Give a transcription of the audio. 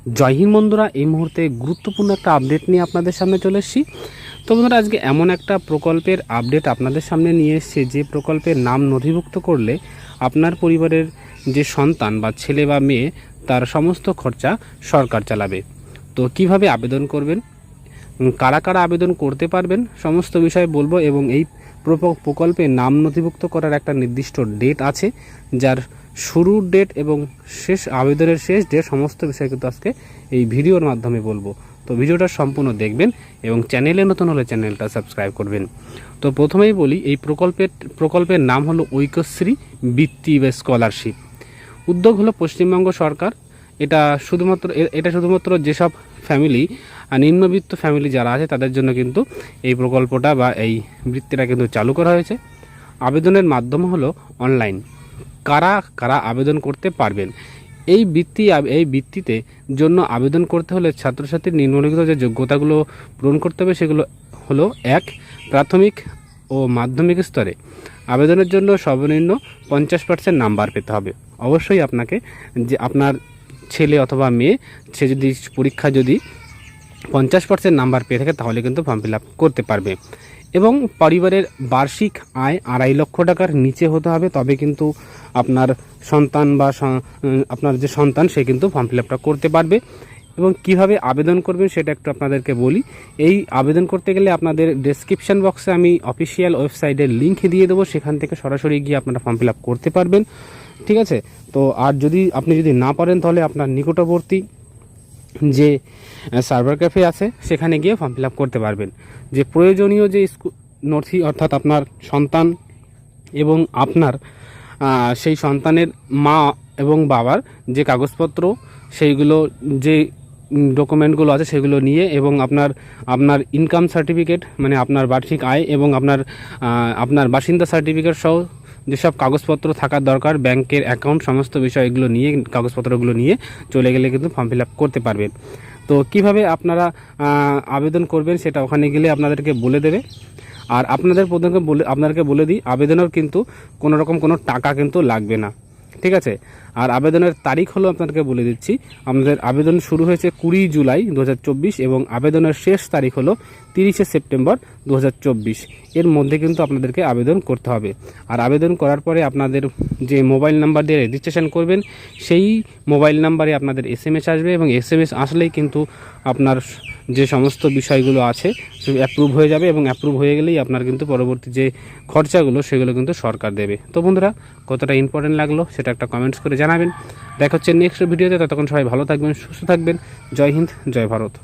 জয় হিন্দ বন্ধুরা, এই মুহূর্তে গুরুত্বপূর্ণ একটা আপডেট নিয়ে আপনাদের সামনে চলে এসেছি। তো বন্ধুরা, আজকে এমন একটা প্রকল্পের আপডেট আপনাদের সামনে নিয়ে এসেছে যে প্রকল্পের নাম নথিভুক্ত করলে আপনার পরিবারের যে সন্তান বা ছেলে বা মেয়ে তার সমস্ত খরচা সরকার চালাবে। তো কিভাবে আবেদন করবেন, কারা কারা আবেদন করতে পারবেন, সমস্ত বিষয় বলবো। এবং এই প্রকল্পে নাম নথিভুক্ত করার একটা নির্দিষ্ট ডেট আছে, যার শুরুর ডেট এবং আবেদনের শেষ ডেট, সমস্ত বিষয় কিন্তু আজকে এই ভিডিওর মাধ্যমে বলবো। তো ভিডিওটা সম্পূর্ণ দেখবেন এবং চ্যানেলে নতুন হলে চ্যানেলটা সাবস্ক্রাইব করবেন। তো প্রথমেই বলি, এই প্রকল্পের নাম হলো ঐক্যশ্রী বৃত্তি বা স্কলারশিপ। উদ্যোগ হলো পশ্চিমবঙ্গ সরকার। এটা শুধুমাত্র যেসব ফ্যামিলি নিম্নবিত্ত ফ্যামিলি যারা আছে তাদের জন্য কিন্তু এই প্রকল্পটা বা এই বৃত্তিটা কিন্তু চালু করা হয়েছে। আবেদনের মাধ্যম হলো অনলাইন। কারা কারা আবেদন করতে পারবেন এই বৃত্তিতে জন্য আবেদন করতে হলে ছাত্রছাত্রীর নিম্নলিখিত যে যোগ্যতাগুলো পূরণ করতে হবে সেগুলো হলো: 1, প্রাথমিক ও মাধ্যমিক স্তরে আবেদনের জন্য সর্বনিম্ন 50% নাম্বার পেতে হবে। অবশ্যই আপনাকে যে আপনার ছেলে অথবা মেয়ে সে যদি পরীক্ষা যদি 50% নাম্বার পেয়ে থাকে তাহলে কিন্তু ফর্ম ফিল আপ করতে পারবে। এবং পরিবারের বার্ষিক আয় 2.5 লক্ষ টাকার নিচে হতে হবে, তবে কিন্তু আপনার সন্তান বা আপনার যে সন্তান সে কিন্তু ফর্ম ফিল আপটা করতে পারবে। এবং কিভাবে আবেদন করবেন সেটা একটু আপনাদেরকে বলি। এই আবেদন করতে গেলে আপনাদের ডেসক্রিপশন বক্সে আমি অফিসিয়াল ওয়েবসাইটের লিঙ্ক দিয়ে দেবো, সেখান থেকে সরাসরি গিয়ে আপনারা ফর্ম ফিল আপ করতে পারবেন। ঠিক আছে? তো আর আপনি যদি না পারেন তাহলে আপনার নিকটবর্তী যে সার্ভার ক্যাফে আছে সেখানে গিয়ে ফর্ম ফিল আপ করতে পারবেন। যে প্রয়োজনীয় যে নথি, অর্থাৎ আপনার সন্তান এবং আপনার সেই সন্তানের মা এবং বাবার যে কাগজপত্র, সেইগুলো যে ডকুমেন্টগুলো আছে সেগুলো নিয়ে, এবং আপনার ইনকাম সার্টিফিকেট মানে আপনার বার্ষিক আয় এবং আপনার বাসিন্দা সার্টিফিকেট সহ যেসব কাগজপত্র থাকার দরকার, ব্যাংকের অ্যাকাউন্ট, সমস্ত বিষয় এগুলো নিয়ে, কাগজপত্রগুলো নিয়ে চলে গেলে কিন্তু ফর্ম ফিল আপ করতে পারবেন। তো কিভাবে আপনারা আবেদন করবেন সেটা ওখানে গেলে আপনাদেরকে বলে দেবে। আর আপনাদেরকে বলে দিই, আবেদনের কিন্তু কোনো টাকা কিন্তু লাগবে না। ঠিক আছে? আর আবেদনের তারিখ হলো, আপনাদেরকে বলে দিচ্ছি, আমাদের আবেদন শুরু হয়েছে 20 জুলাই 2024 এবং আবেদনের শেষ তারিখ হলো 30 সেপ্টেম্বর 2024। এর মধ্যে কিন্তু আপনাদেরকে আবেদন করতে হবে। আর আবেদন করার পরে আপনাদের যে মোবাইল নাম্বার দিয়ে রেজিস্ট্রেশন করবেন সেই মোবাইল নাম্বারে আপনাদের SMS আসবে, এবং SMS আসলেই কিন্তু আপনার যে সমস্ত বিষয়গুলো আছে অ্যাপ্রুভ হয়ে যাবে, এবং অ্যাপ্রুভ হয়ে গেলেই আপনার কিন্তু পরবর্তী যে খরচাগুলো সেগুলো কিন্তু সরকার দেবে। তো বন্ধুরা, কতটা ইম্পর্টেন্ট লাগলো সেটা একটা কমেন্টস করে জানাবেন। দেখা হচ্ছে নেক্সট ভিডিওতে। ততক্ষণ সবাই ভালো থাকবেন, সুস্থ থাকবেন। জয় হিন্দ, জয় ভারত।